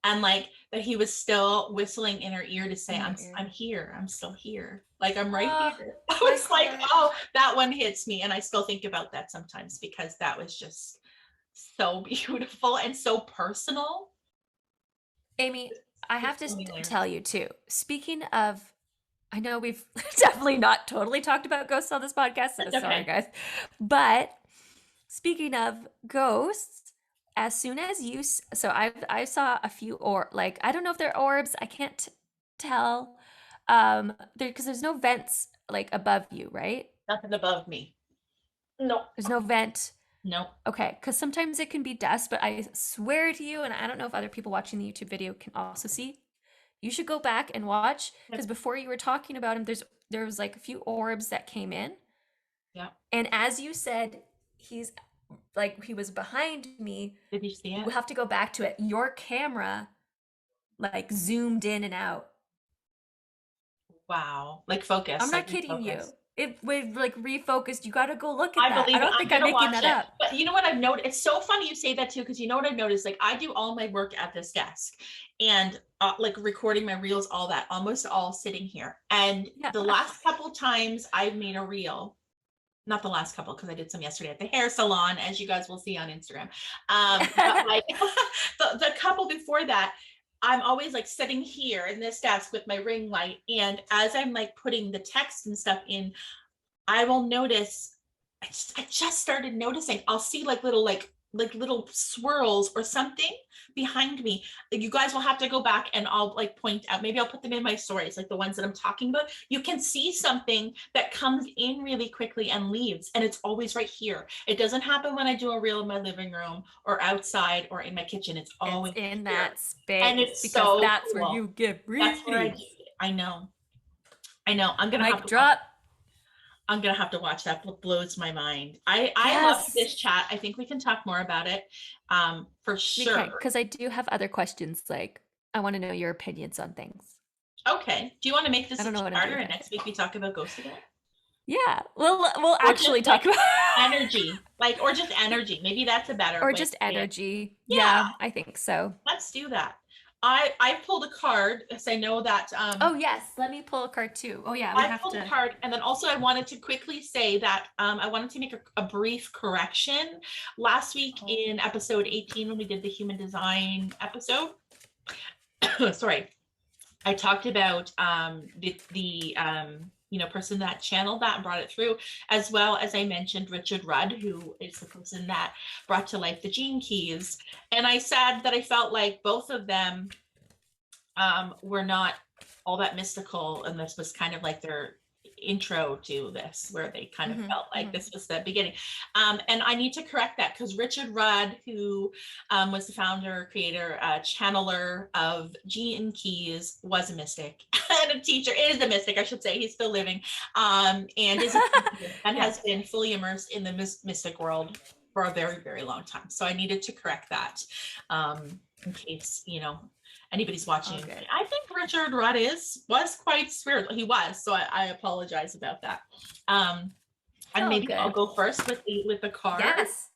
And like that he was still whistling in her ear to say, I'm here. I'm still here. Like I'm right here. I was like, oh, that one hits me. And I still think about that sometimes because that was just so beautiful and so personal. Amy, I have to Familiar. tell you too. Speaking of, I know we've definitely not totally talked about ghosts on this podcast, so That's sorry okay. guys. But speaking of ghosts, as soon as you, so I saw a few like I don't know if they're orbs. I can't tell. Because there's no vents like above you, right? Nothing above me. No. There's no vent. No. Okay, because sometimes it can be dust, but I swear to you, and I don't know if other people watching the YouTube video can also see. You should go back and watch because before you were talking about him, there was like a few orbs that came in. Yeah. And as you said, he's like he was behind me. Did you see it? We'll have to go back to it. Your camera like zoomed in and out. Wow. Like focus. I'm not like kidding you. refocus. It was like refocused. You got to go look at that. believe I don't it. think I'm I'm making watch that it. up. But you know what I've noticed? It's so funny you say that too, because you know what I've noticed? Like I do all my work at this desk, and like recording my reels, all that, almost all sitting here. And the last couple times I've made a reel, not the last couple because I did some yesterday at the hair salon, as you guys will see on Instagram. But like the couple before that, I'm always like sitting here in this desk with my ring light, and as I'm like putting the text and stuff in, I will notice, I just started noticing, I'll see like little swirls or something behind me. You guys will have to go back and I'll like point out, maybe I'll put them in my stories, like the ones that I'm talking about. You can see something that comes in really quickly and leaves, and it's always right here. It doesn't happen when I do a reel in my living room or outside or in my kitchen. It's always in here. that space, and it's because so that's cool. where you get readings. That's where I know. I'm gonna have to drop. I'm gonna have to watch that. It blows my mind. I love this chat. I think we can talk more about it, for sure. Because I do have other questions. Like I want to know your opinions on things. Okay. Do you want to make this a two-parter, and next week we talk about ghosts again? Yeah, we'll actually talk about energy, like, or just energy. Maybe that's a better. Or just energy. Yeah. Yeah, I think so. Let's do that. I pulled a card because I know that. Oh yes, let me pull a card too. Oh yeah, I pulled a card, and then also I wanted to quickly say that I wanted to make a brief correction. Last week in episode 18, when we did the human design episode, sorry, I talked about the person that channeled that and brought it through, as well as I mentioned Richard Rudd, who is the person that brought to life the gene keys. And I said that I felt like both of them were not all that mystical, and this was kind of like their intro to this, where they kind of felt like this was the beginning. And I need to correct that, because Richard Rudd, who was the founder, creator, channeler of gene keys, was a mystic and a teacher. Is a mystic, I should say. He's still living, and is a teacher, and has been fully immersed in the mystic world for a very, very long time. So I needed to correct that, in case anybody's watching. Okay. I think Richard Rudd was quite spiritual. He was, so I apologize about that. And maybe I'll go first with the card. Yes.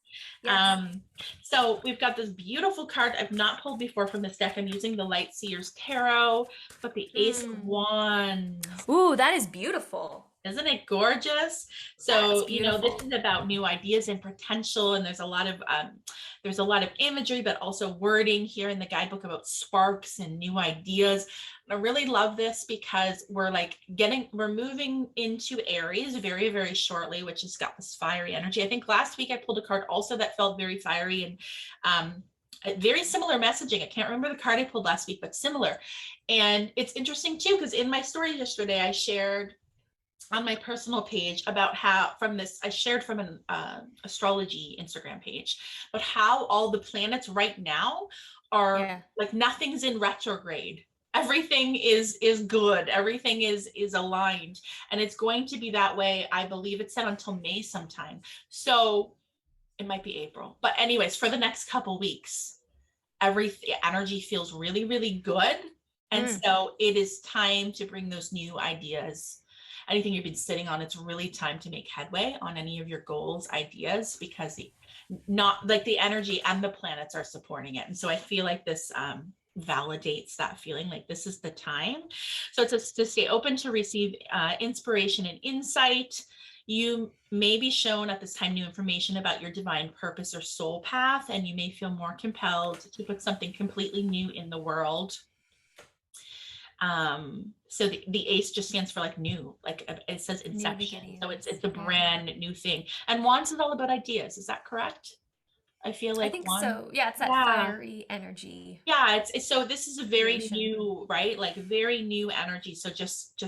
So we've got this beautiful card I've not pulled before from this deck. I'm using the Light Seers Tarot, but the Ace of Wands. Ooh, that is beautiful. Isn't it gorgeous? So, you know, this is about new ideas and potential, and there's a lot of imagery, but also wording here in the guidebook about sparks and new ideas. I really love this because we're moving into Aries very, very shortly, which has got this fiery energy. I think last week I pulled a card also that felt very fiery and very similar messaging. I can't remember the card I pulled last week, but similar. And it's interesting too, because in my story yesterday, I shared on my personal page about how I shared from an astrology Instagram page, but how all the planets right now are like nothing's in retrograde. Everything is good. Everything is aligned, and it's going to be that way. I believe it's set until May sometime. So it might be April, but anyways, for the next couple weeks, every energy feels really, really good, and so it is time to bring those new ideas. Anything you've been sitting on, it's really time to make headway on any of your goals, ideas, because the energy and the planets are supporting it. And so I feel like this validates that feeling, like this is the time. So it's to stay open to receive inspiration and insight. You may be shown at this time new information about your divine purpose or soul path, and you may feel more compelled to put something completely new in the world. So the ace just stands for like new, like it says inception. So it's a brand new thing. And wands is all about ideas. Is that correct? I feel like I think so. Yeah, it's that fiery energy. Yeah, it's so this is a very new, right? Like very new energy. So just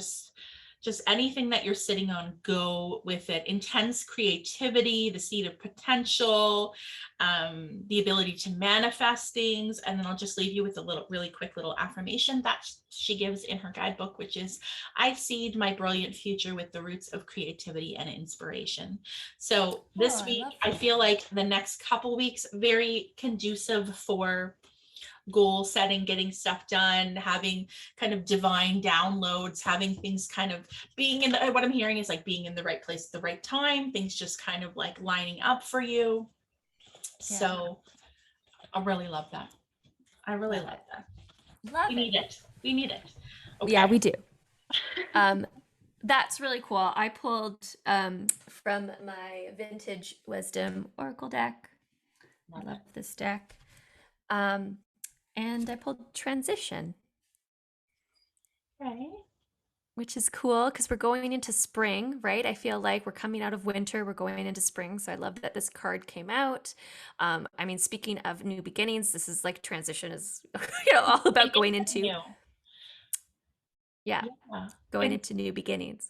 anything that you're sitting on, go with it. Intense creativity, the seed of potential, the ability to manifest things. And then I'll just leave you with a really quick little affirmation that she gives in her guidebook, which is, I seed my brilliant future with the roots of creativity and inspiration. So this week, I feel like the next couple weeks, very conducive for goal setting, getting stuff done, having kind of divine downloads, having things kind of being in what I'm hearing is like being in the right place at the right time, things just kind of like lining up for you. So I really love that. I really love that. We need it. We need it. Okay. Yeah, we do. That's really cool. I pulled from my Vintage Wisdom Oracle deck. I love this deck. And I pulled Transition. Right. Which is cool because we're going into spring, right? I feel like we're coming out of winter, we're going into spring. So I love that this card came out. I mean, speaking of new beginnings, this is like transition is all about going into going into new beginnings.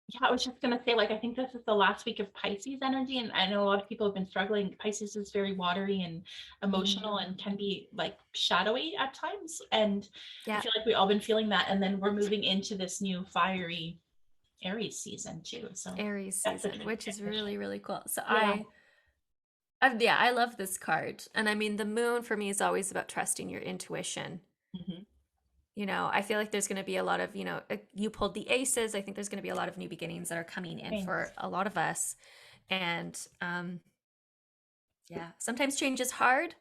Yeah, I was just going to say, like, I think this is the last week of Pisces energy. And I know a lot of people have been struggling. Pisces is very watery and emotional and can be like shadowy at times. And I feel like we've all been feeling that. And then we're moving into this new fiery Aries season too. So Aries season, which is really, really cool. So I love this card. And I mean, the moon for me is always about trusting your intuition. You know, I feel like there's going to be a lot of, you pulled the aces. I think there's going to be a lot of new beginnings that are coming in for a lot of us. And sometimes change is hard.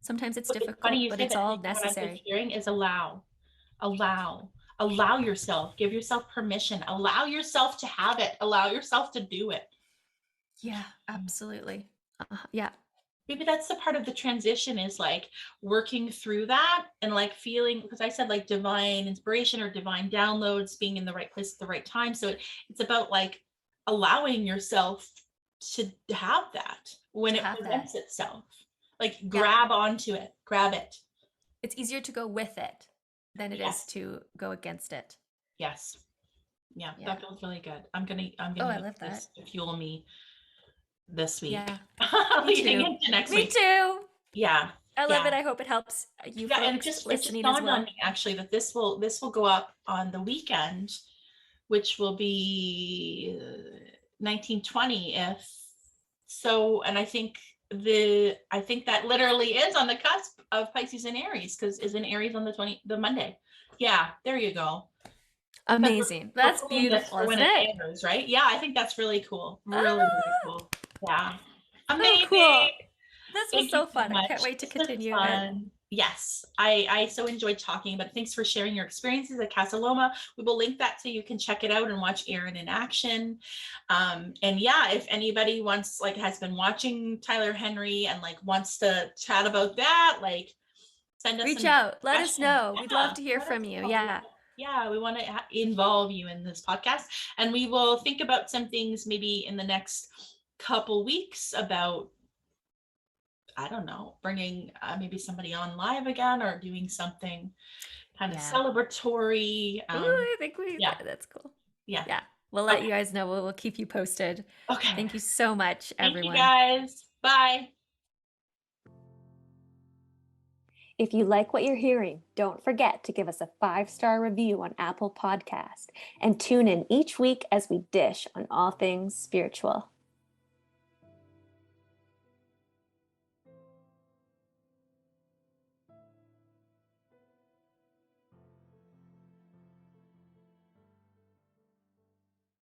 Sometimes it's difficult, but it's all necessary. What I'm hearing is allow yourself, give yourself permission, allow yourself to have it, allow yourself to do it. Yeah, absolutely. Maybe that's the part of the transition is like working through that and like feeling, because I said like divine inspiration or divine downloads, being in the right place at the right time. So it's about like allowing yourself to have that when it presents itself, like grab onto it, grab it. It's easier to go with it than it is to go against it. Yes. Yeah, that feels really good. I'm gonna use this to fuel me this week. Leading into next week. Me too. Yeah. I love it. I hope it helps you folks and it just listening dawned as well. on me actually that this will go up on the weekend, which will be 1920 and I think that literally is on the cusp of Pisces and Aries, because is in Aries on the Monday. Yeah, there you go. Amazing. That's beautiful, isn't it? Airs, right? Yeah, I think that's really cool. Really cool. Yeah. Amazing. So cool. This was so fun. I can't wait to continue. Yes, I so enjoyed talking about it. Thanks for sharing your experiences at Casa Loma. We will link that so you can check it out and watch Erin in action. And yeah, if anybody wants, like, has been watching Tyler Henry and like wants to chat about that, like, send us Reach some out. Let us questions. know. We'd love to hear Let us from you. know. Yeah. Yeah, we want to involve you in this podcast, and we will think about some things maybe in the next couple weeks about, I don't know, bringing maybe somebody on live again, or doing something kind of Yeah. celebratory. Ooh, I think yeah. that's cool. Yeah. Yeah. We'll let Okay. you guys know. We'll keep you posted. Okay. Thank you so much, Thank everyone. you guys. Bye. If you like what you're hearing, don't forget to give us a 5-star review on Apple Podcast and tune in each week as we dish on all things spiritual.